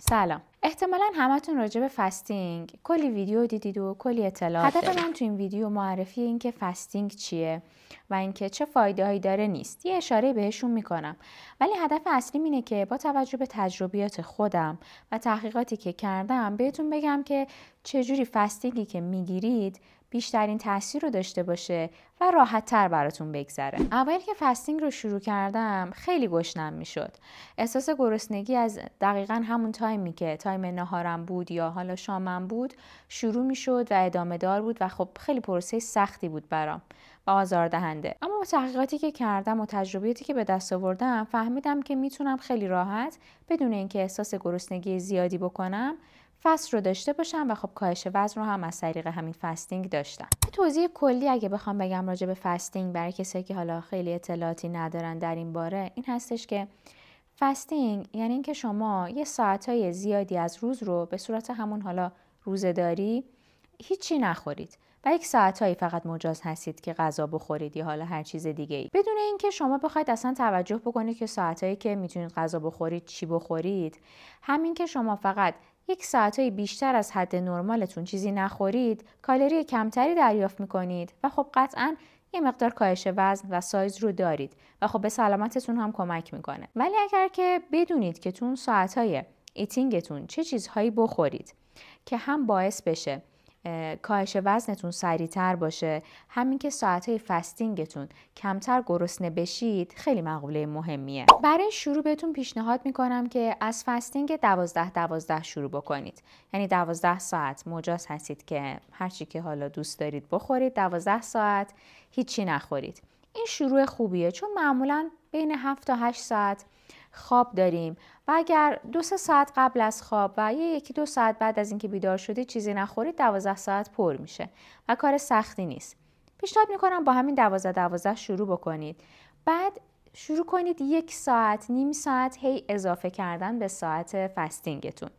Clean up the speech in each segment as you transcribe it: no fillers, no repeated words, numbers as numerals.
سلام. احتمالاً همتون راجع به فستینگ کلی ویدیو دیدید و کلی اطلاعات دارید. هدف من تو این ویدیو معرفی این که فستینگ چیه و اینکه چه فایده‌هایی داره نیست. یه اشاره بهشون میکنم. ولی هدف اصلیم اینه که با توجه به تجربیات خودم و تحقیقاتی که کردم بهتون بگم که چجوری فستینگی که میگیرید بیشترین تاثیر رو داشته باشه و راحت تر براتون بگذره. اول که فستینگ رو شروع کردم خیلی گشنم میشد. احساس گرسنگی از دقیقاً همون تایمی که تایم نهارم بود یا حالا شامم بود شروع میشد و ادامه دار بود و خب خیلی پروسه سختی بود برام و آزاردهنده. اما با تحقیقاتی که کردم و تجربیاتی که به دست آوردم فهمیدم که میتونم خیلی راحت بدون اینکه احساس گرسنگی زیادی بکنم فست رو داشته باشم و خب کاهش وزن رو هم از طریق همین فستینگ داشتم. توضیح کلی اگه بخوام بگم راجع به فستینگ برای کسایی که حالا خیلی اطلاعاتی ندارن در این باره، این هستش که فستینگ یعنی اینکه شما یه ساعتهای زیادی از روز رو به صورت همون حالا روزه‌داری هیچی نخورید و یک ساعتهایی فقط مجاز هستید که غذا بخورید یا حالا هر چیز دیگه ای. بدون اینکه شما بخواید اصلا توجه بکنید که ساعتهایی که میتونید غذا بخورید چی بخورید، همین که شما فقط یک ساعتهای بیشتر از حد نرمالتون چیزی نخورید، کالری کمتری دریافت میکنید و خب قطعاً یه مقدار کاهش وزن و سایز رو دارید و خب به سلامتتون هم کمک میکنه. ولی اگر که بدونید که تو اون ساعتهای ایتینگتون چه چیزهایی بخورید که هم باعث بشه کاهش وزنتون سریعتر باشه، همین که ساعتهای فستینگتون کمتر گرسنه بشید، خیلی مقوله مهمیه. برای شروع بهتون پیشنهاد میکنم که از فستینگ 12 شروع بکنید. یعنی 12 ساعت مجاز هستید که هرچی که حالا دوست دارید بخورید، 12 ساعت هیچی نخورید. این شروع خوبیه چون معمولا بین 7 تا 8 ساعت خواب داریم و اگر 2-3 ساعت قبل از خواب و 1-2 ساعت بعد از اینکه بیدار شدید چیزی نخورید، 12 ساعت پر میشه و کار سختی نیست. پیشنهاد میکنم با همین 12 شروع بکنید. بعد شروع کنید 1 ساعت، نیم ساعت هی اضافه کردن به ساعت فستینگتون.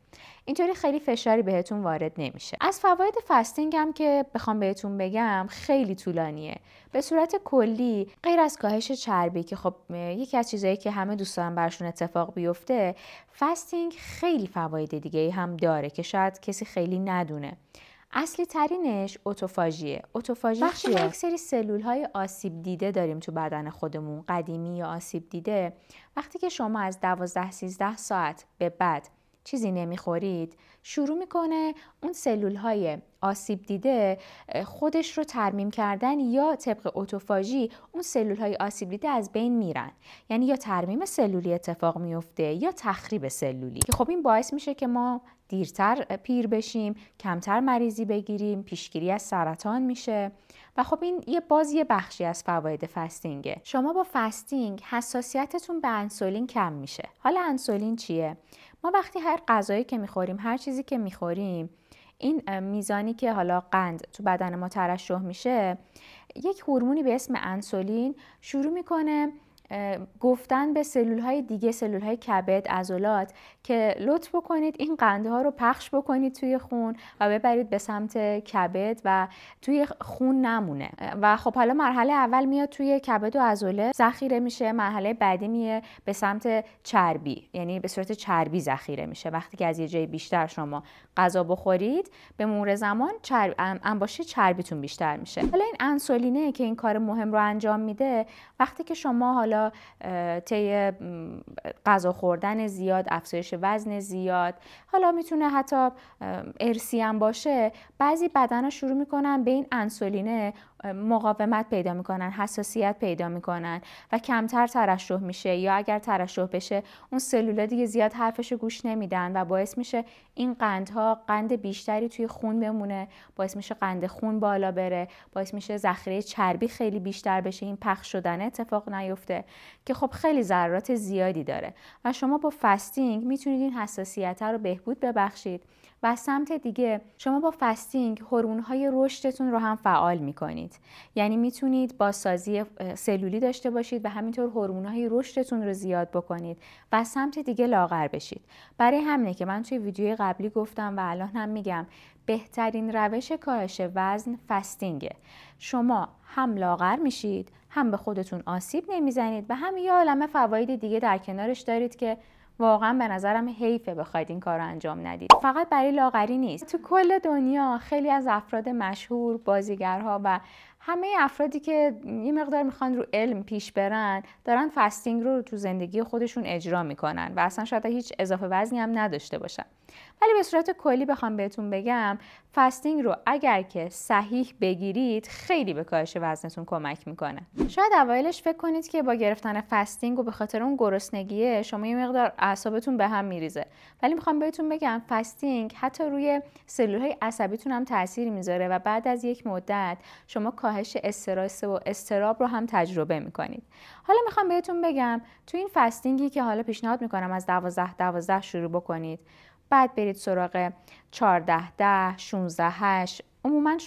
اینطوری خیلی فشاری بهتون وارد نمیشه. از فواید فستینگ هم که بخوام بهتون بگم خیلی طولانیه. به صورت کلی غیر از کاهش چربی که خب یکی از چیزایی که همه دوست دارن براشون اتفاق بیفته، فستینگ خیلی فواید دیگه هم داره که شاید کسی خیلی ندونه. اصلی ترینش اتوفاژیه. اتوفاژی چیه؟ ما یک سری سلول های آسیب دیده داریم تو بدن خودمون، قدیمی یا آسیب دیده. وقتی که شما از 12-13 ساعت به بعد چیزی نمیخورید، شروع میکنه اون سلول های آسیب دیده خودش رو ترمیم کردن یا طبق اتوفاژی اون سلول های آسیب دیده از بین میرن. یعنی یا ترمیم سلولی اتفاق میفته یا تخریب سلولی که خب این باعث میشه که ما دیرتر پیر بشیم، کمتر مریضی بگیریم، پیشگیری از سرطان میشه و خب این یه بخشی از فواید فستینگه. شما با فستینگ حساسیتتون به انسولین کم میشه. حالا انسولین چیه؟ ما وقتی هر غذایی که میخوریم، هر چیزی که میخوریم، این میزانی که حالا قند تو بدن ما ترشح میشه، یک هورمونی به اسم انسولین شروع میکنه گفتن به سلول‌های دیگه، سلول‌های کبد، عضلات که لطف بکنید این قندها رو پخش بکنید توی خون و ببرید به سمت کبد و توی خون نمونه. و خب حالا مرحله اول میاد توی کبد و عضله ذخیره میشه، مرحله بعدی میاد به سمت چربی، یعنی به صورت چربی ذخیره میشه. وقتی که از یه جای بیشتر شما غذا بخورید، به مرور زمان انباشته چربیتون بیشتر میشه. حالا این انسولینه که این کار مهم رو انجام میده. وقتی که شما حالا طی غذا خوردن زیاد، افزایش وزن زیاد، حالا میتونه حتی ارثی هم باشه، بعضی بدن‌ها شروع میکنن به این انسولینه مقاومت پیدا میکنن، حساسیت پیدا میکنن و کمتر ترشح میشه، یا اگر ترشح بشه اون سلولا دیگه زیاد حرفشو گوش نمیدن و باعث میشه این قندها قند بیشتری توی خون بمونه، باعث میشه قند خون بالا بره، باعث میشه ذخیره چربی خیلی بیشتر بشه، این پخش شدن اتفاق نیفته که خب خیلی ضررات زیادی داره و شما با فستینگ میتونید این حساسیت رو بهبود ببخشید و سمت دیگه شما با فستینگ هورمون‌های رشدتون رو هم فعال می‌کنید. یعنی میتونید بازسازی سلولی داشته باشید و همینطور هورمون‌های رشدتون رو زیاد بکنید و سمت دیگه لاغر بشید. برای همینه که من توی ویدیوی قبلی گفتم و الان هم میگم بهترین روش کاهش وزن فستینگه. شما هم لاغر میشید، هم به خودتون آسیب نمیزنید و هم یه عالمه فواید دیگه در کنارش دارید که واقعا به نظرم حیفه بخواید این کار رو انجام ندید. فقط برای لاغری نیست، تو کل دنیا خیلی از افراد مشهور، بازیگرها و همه افرادی که یه مقدار میخوان رو علم پیش برن دارن فستینگ رو تو زندگی خودشون اجرا میکنن و اصلا شاید هیچ اضافه وزنی هم نداشته باشن. ولی به صورت کلی بخوام بهتون بگم فستینگ رو اگر که صحیح بگیرید خیلی به کاهش وزنتون کمک میکنه. شاید اوایلش فکر کنید که با گرفتن فستینگ و به خاطر اون گرسنگیه شما یه مقدار اعصابتون به هم میریزه، ولی میخوام بهتون بگم فستینگ حتی روی سلولهای عصبیتون هم تأثیر میذاره و بعد از یک مدت شما کاهش استرس و اضطراب رو هم تجربه میکنید. حالا میخوام بهتون بگم تو این فستینگی که حالا پیشنهاد میکنم از 12 شروع بکنید، بعد برید سراغ 14-10 16-8. عموما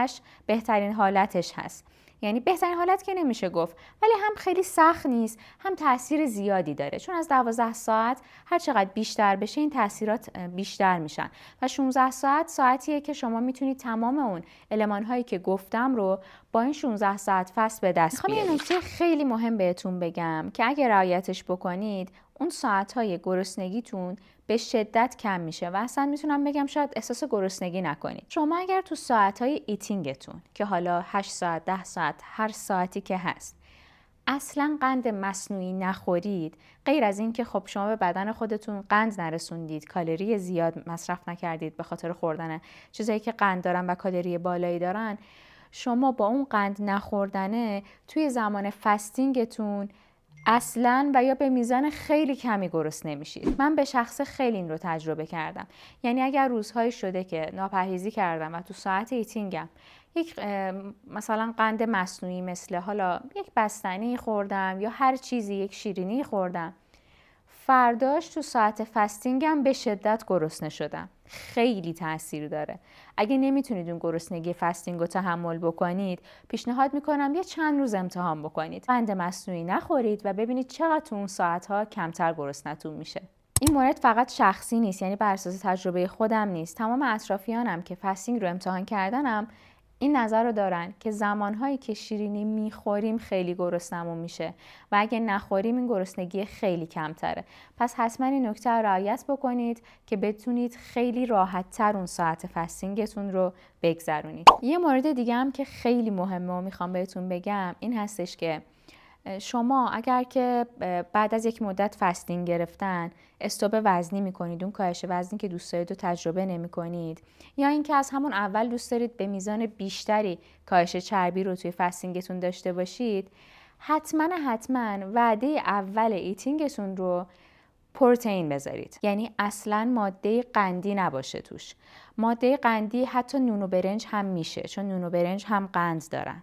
16-8 بهترین حالتش هست. یعنی بهترین حالت که نمیشه گفت، ولی هم خیلی سخت نیست، هم تاثیر زیادی داره، چون از 12 ساعت هر چقدر بیشتر بشه این تاثیرات بیشتر میشن و 16 ساعت ساعتیه که شما میتونید تمام اون المان‌هایی که گفتم رو با این 16 ساعت فست به دست بیارید. یه نکته خیلی مهم بهتون بگم که اگه رعایتش بکنید اون ساعت‌های گرسنگیتون به شدت کم میشه و اصلا میتونم بگم شاید احساس گرسنگی نکنید. شما اگر تو ساعت‌های ایتینگتون که حالا 8 ساعت 10 ساعت هر ساعتی که هست اصلا قند مصنوعی نخورید، غیر از این که خب شما به بدن خودتون قند نرسوندید، کالری زیاد مصرف نکردید به خاطر خوردن چیزایی که قند دارن و کالری بالایی دارن، شما با اون قند نخوردنه توی زمان فستینگتون اصلاً و یا به میزان خیلی کمی گرسنه نمیشید. من به شخص خیلی این رو تجربه کردم. یعنی اگر روزهایی شده که ناپرهیزی کردم و تو ساعت ایتینگم یک مثلا قند مصنوعی مثل حالا یک بستنی خوردم یا هر چیزی، یک شیرینی خوردم، فرداش تو ساعت فستینگم به شدت گرسنه شدم. خیلی تاثیر داره. اگه نمیتونید اون گرسنگی فستینگ رو تحمل بکنید، پیشنهاد میکنم یه چند روز امتحان بکنید. قند مصنوعی نخورید و ببینید چقدر تو اون ساعت‌ها کمتر گرسنه‌تون میشه. این مورد فقط شخصی نیست، یعنی بر اساس تجربه خودم نیست. تمام اطرافیانم که فستینگ رو امتحان کردنم این نظر رو دارن که زمانهایی که شیرینی میخوریم خیلی گرسنمون میشه و اگه نخوریم این گرسنگی خیلی کمتره. پس حتما این نکته رو رعایت بکنید که بتونید خیلی راحت تر اون ساعت فستینگتون رو بگذرونید. یه مورد دیگه هم که خیلی مهمه و میخوام بهتون بگم این هستش که شما اگر که بعد از یک مدت فستینگ گرفتن استوب وزنی میکنید، اون کاهش وزنی که دوست دارید رو تجربه نمیکنید، یا اینکه از همون اول دوست دارید به میزان بیشتری کاهش چربی رو توی فستینگتون داشته باشید، حتما وعده اول ایتینگتون رو پروتئین بذارید. یعنی اصلا ماده قندی نباشه توش. ماده قندی حتی نون و برنج هم میشه، چون نون و برنج هم قند دارن.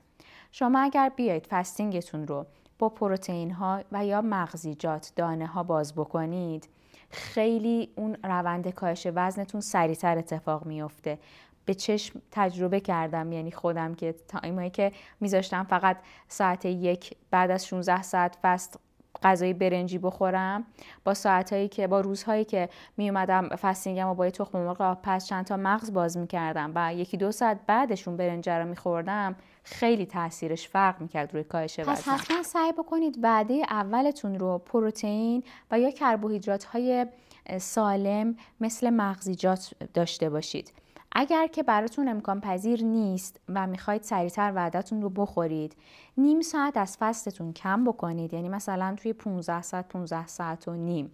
شما اگر بیاید فستینگتون رو با پروتئین ها و یا مغزیجات، دانه ها باز بکنید، خیلی اون روند کاهش وزنتون سریعتر اتفاق میفته. به چشم تجربه کردم، یعنی خودم که تایمایی که میذاشتم فقط ساعت 1 بعد از 16 ساعت فست غذای برنجی بخورم، با ساعتایی که با روزهایی که می اومدم فستینگم و با تخم مرغ آبپز چند تا مغز باز می‌کردم و 1-2 ساعت بعدشون برنج رو می‌خوردم، خیلی تاثیرش فرق می‌کرد روی کاهش وزن. پس حتما سعی بکنید وعده اولتون رو پروتئین و یا کربوهیدرات‌های سالم مثل مغزیجات داشته باشید. اگر که براتون امکان پذیر نیست و میخواید سریعتر وعده‌تون رو بخورید، نیم ساعت از فستتون کم بکنید، یعنی مثلا توی 15 ساعت و نیم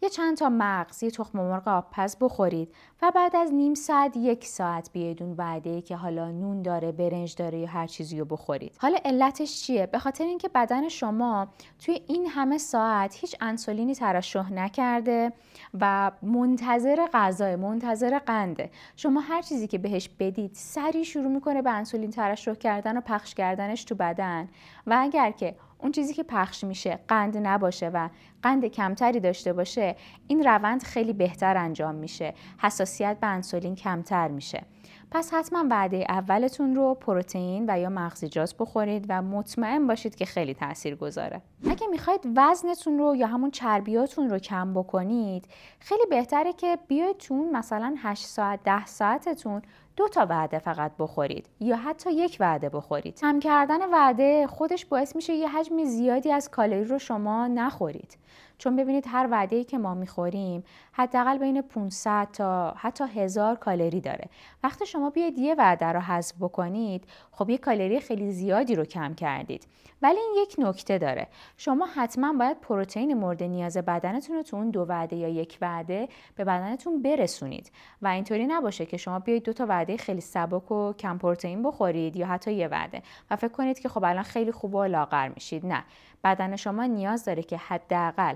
یه چند تا مغز، یه تخم مرغ آبپز بخورید و بعد از نیم ساعت 1 ساعت بیاید اون وعده‌ای که حالا نون داره، برنج داره یا هر چیزی رو بخورید. حالا علتش چیه؟ به خاطر اینکه بدن شما توی این همه ساعت هیچ انسولینی ترشح نکرده و منتظر غذا، منتظر قنده. شما هر چیزی که بهش بدید سریع شروع میکنه به انسولین ترشح کردن و پخش کردنش تو بدن و اگر که اون چیزی که پخش میشه قند نباشه و قند کمتری داشته باشه، این روند خیلی بهتر انجام میشه، حساسیت به انسولین کمتر میشه. پس حتما وعده اولتون رو پروتئین و یا مغزیجات بخورید و مطمئن باشید که خیلی تأثیر گذاره. اگه میخواید وزنتون رو یا همون چربیاتون رو کم بکنید، خیلی بهتره که بیاید تون مثلا 8 ساعت 10 ساعتتون 2 تا وعده فقط بخورید یا حتی 1 وعده بخورید. کم کردن وعده خودش باعث میشه یه حجم زیادی از کالری رو شما نخورید، چون ببینید هر وعده‌ای که ما میخوریم حداقل بین 500 تا حتی 1000 کالری داره. وقتی شما بیاید یه وعده رو حذف بکنید، خب یه کالری خیلی زیادی رو کم کردید. ولی این یک نکته داره، شما حتما باید پروتئین مورد نیاز بدنتون رو تو اون 2 وعده یا 1 وعده به بدنتون برسونید و اینطوری نباشه که شما بیاید 2 تا وعده خیلی سبک و کم پروتئین بخورید یا حتی یه وعده و فکر کنید که خب الان خیلی خوب و لاغر میشید. نه، بدن شما نیاز داره که حداقل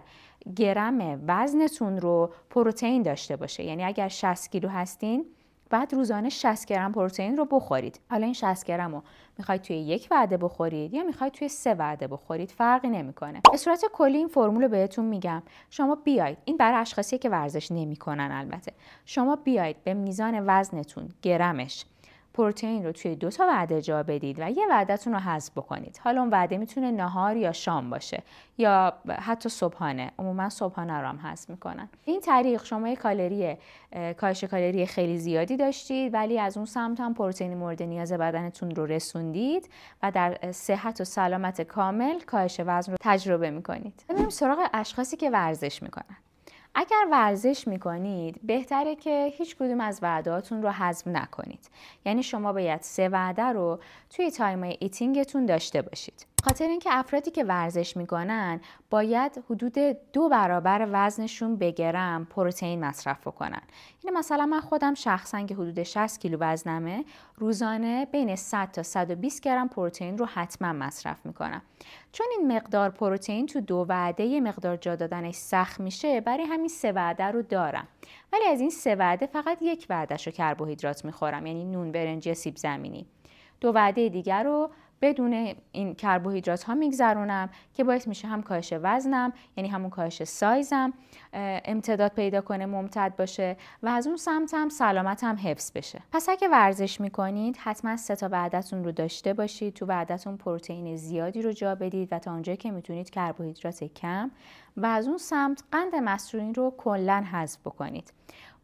گرم وزنتون رو پروتئین داشته باشه. یعنی اگر 60 کیلو هستین بعد روزانه 60 گرم پروتئین رو بخورید. حالا این 60 گرم رو میخواید توی 1 وعده بخورید یا میخواید توی 3 وعده بخورید، فرقی نمیکنه. به صورت کلی این فرمول رو بهتون میگم. شما بیاید، این برای اشخاصی که ورزش نمیکنن البته، شما بیاید به میزان وزنتون گرمش پروتئین رو توی 2 تا وعده جا بدید و یه وعده‌تون رو حذف بکنید. حالا اون وعده میتونه نهار یا شام باشه یا حتی صبحانه. عموما صبحانه رو هم حذف میکنن. این طریق شما یه کاهش کالری خیلی زیادی داشتید ولی از اون سمت هم پروتئین مورد نیاز بدنتون رو رسوندید و در صحت و سلامت کامل کاهش وزن رو تجربه میکنید. بریم سراغ اشخاصی که ورزش میکنن. اگر ورزش میکنید بهتره که هیچ کدوم از وعدهاتون رو حذف نکنید. یعنی شما باید 3 وعده رو توی تایمای ایتینگتون داشته باشید. خاطر اینکه افرادی که ورزش میکنن باید حدود 2 برابر وزنشون به گرم پروتئین مصرف بکنن. یعنی مثلا من خودم شخصا که حدود 60 کیلو وزنمه، روزانه بین 100 تا 120 گرم پروتئین رو حتما مصرف میکنم. چون این مقدار پروتئین تو 2 وعده یه مقدار جا دادنش سخت میشه، برای همین 3 وعده رو دارم. ولی از این 3 وعده فقط 1 وعدهشو کربوهیدرات میخورم، یعنی نون، برنج یا سیب زمینی. 2 وعده دیگر رو بدون این کربوهیدرات ها میگذرونم که باعث میشه هم کاهش وزنم، یعنی همون کاهش سایزم امتداد پیدا کنه، ممتد باشه و از اون سمت هم سلامتم حفظ بشه. پس اگه ورزش میکنید حتما 3 تا وعده‌تون رو داشته باشید. تو وعده‌تون پروتئین زیادی رو جا بدید و تا اونجایی که میتونید کربوهیدرات کم و از اون سمت قند مسئولین رو کلاً حذف بکنید.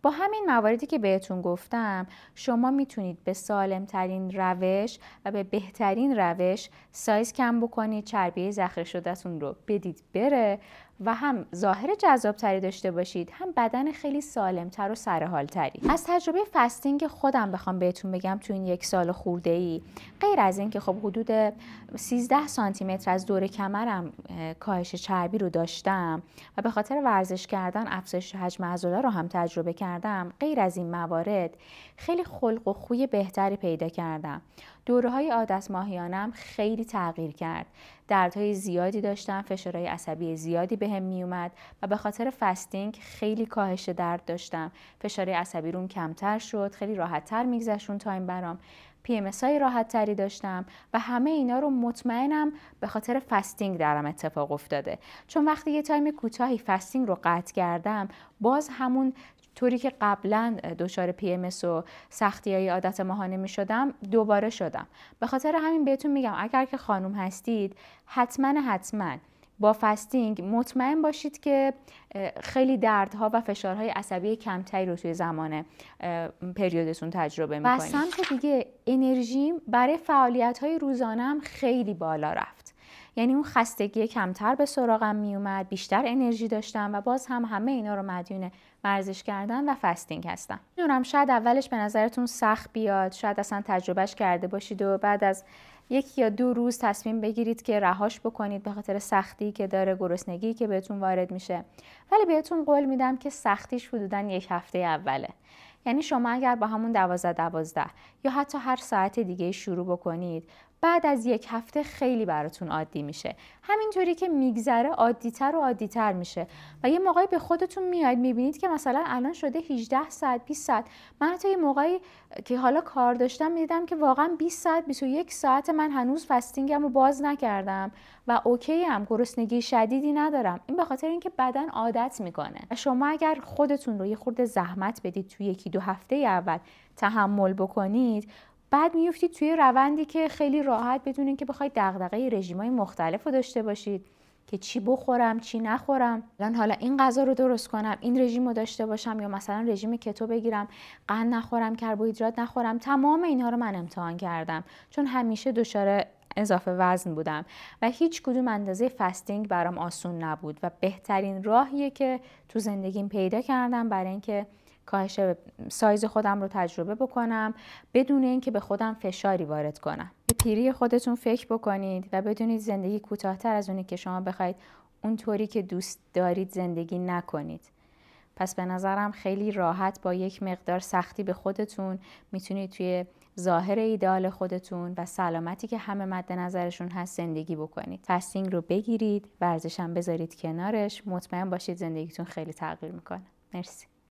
با همین مواردی که بهتون گفتم شما میتونید به سالمترین روش و به بهترین روش سایز کم بکنید، چربی ذخیره شده‌تون رو بدید بره و هم ظاهر جذابتری داشته باشید، هم بدن خیلی سالمتر و سرحالتری. از تجربه فستینگ خودم بخوام بهتون بگم تو این 1 سال خورده‌ای، غیر از این که خب حدود 13 سانتی متر از دور کمرم کاهش چربی رو داشتم و به خاطر ورزش کردن افزایش حجم عضله رو هم تجربه کردم، غیر از این موارد خیلی خلق و خوی بهتری پیدا کردم. دوره‌های عادت ماهیانم خیلی تغییر کرد. دردهای زیادی داشتم، فشارهای عصبی زیادی بهم میومد و به خاطر فستینگ خیلی کاهش درد داشتم. فشارهای عصبی روم کمتر شد، خیلی راحت‌تر میگذشت اون تایم برام. PMS های راحت تری داشتم و همه اینا رو مطمئنم به خاطر فستینگ درم اتفاق افتاده. چون وقتی یه تایم کوتاهی فستینگ رو قطع کردم، باز همون طوری که قبلا دچار PMS و سختی‌های عادت ماهانه می‌شدم دوباره شدم. به خاطر همین بهتون میگم اگر که خانم هستید حتما با فستینگ مطمئن باشید که خیلی دردها و فشارهای عصبی کمتری رو توی زمان پریودتون تجربه می‌کنید. و سمت دیگه انرژیم برای فعالیت‌های روزانه‌ام خیلی بالا رفت. یعنی اون خستگی کمتر به سراغم میومد، بیشتر انرژی داشتم و باز هم همه اینا رو مدیون ورزش کردن و فستینگ هستم. میدونم شاید اولش به نظرتون سخت بیاد، شاید اصلا تجربهش کرده باشید و بعد از 1 یا 2 روز تصمیم بگیرید که رهاش بکنید به خاطر سختی که داره، گرسنگی که بهتون وارد میشه. ولی بهتون قول میدم که سختیش حدوداً 1 هفته اوله. یعنی شما اگر با همون 12 یا حتی هر ساعت دیگه شروع بکنید، بعد از 1 هفته خیلی براتون عادی میشه. همینطوری که میگذره عادی‌تر و عادی‌تر میشه و یه موقعی به خودتون میاد میبینید که مثلا الان شده 18 ساعت 20 ساعت. من حتی یه موقعی که حالا کار داشتم میدیدم که واقعا 20 ساعت 21 ساعت من هنوز فستینگم رو باز نکردم و اوکی ام، گرسنگی شدیدی ندارم. این به خاطر اینکه بدن عادت میکنه. شما اگر خودتون رو یه خورده زحمت بدید توی 1-2 هفته اول تحمل بکنید، بعد میافتید توی روندی که خیلی راحت بدون اینکه بخواید دغدغه رژیم‌های مختلف رو داشته باشید که چی بخورم چی نخورم، حالا این غذا رو درست کنم، این رژیم رو داشته باشم یا مثلا رژیم کتو بگیرم، قند نخورم، کربوهیدرات نخورم. تمام اینها رو من امتحان کردم چون همیشه دچار اضافه وزن بودم و هیچ کدوم اندازه فستینگ برام آسون نبود و بهترین راهیه که تو زندگیم پیدا کردم برای اینکه کاهش سایز خودم رو تجربه بکنم بدون اینکه به خودم فشاری وارد کنم. به پیری خودتون فکر بکنید و بدونید زندگی کوتاه‌تر از اونی که شما بخواید اونطوری که دوست دارید زندگی نکنید. پس به نظرم خیلی راحت با یک مقدار سختی به خودتون میتونید توی ظاهر ایدئال خودتون و سلامتی که همه مد نظرشون هست زندگی بکنید. فستینگ رو بگیرید، ورزش هم بذارید کنارش، مطمئن باشید زندگیتون خیلی تغییر میکنه. مرسی.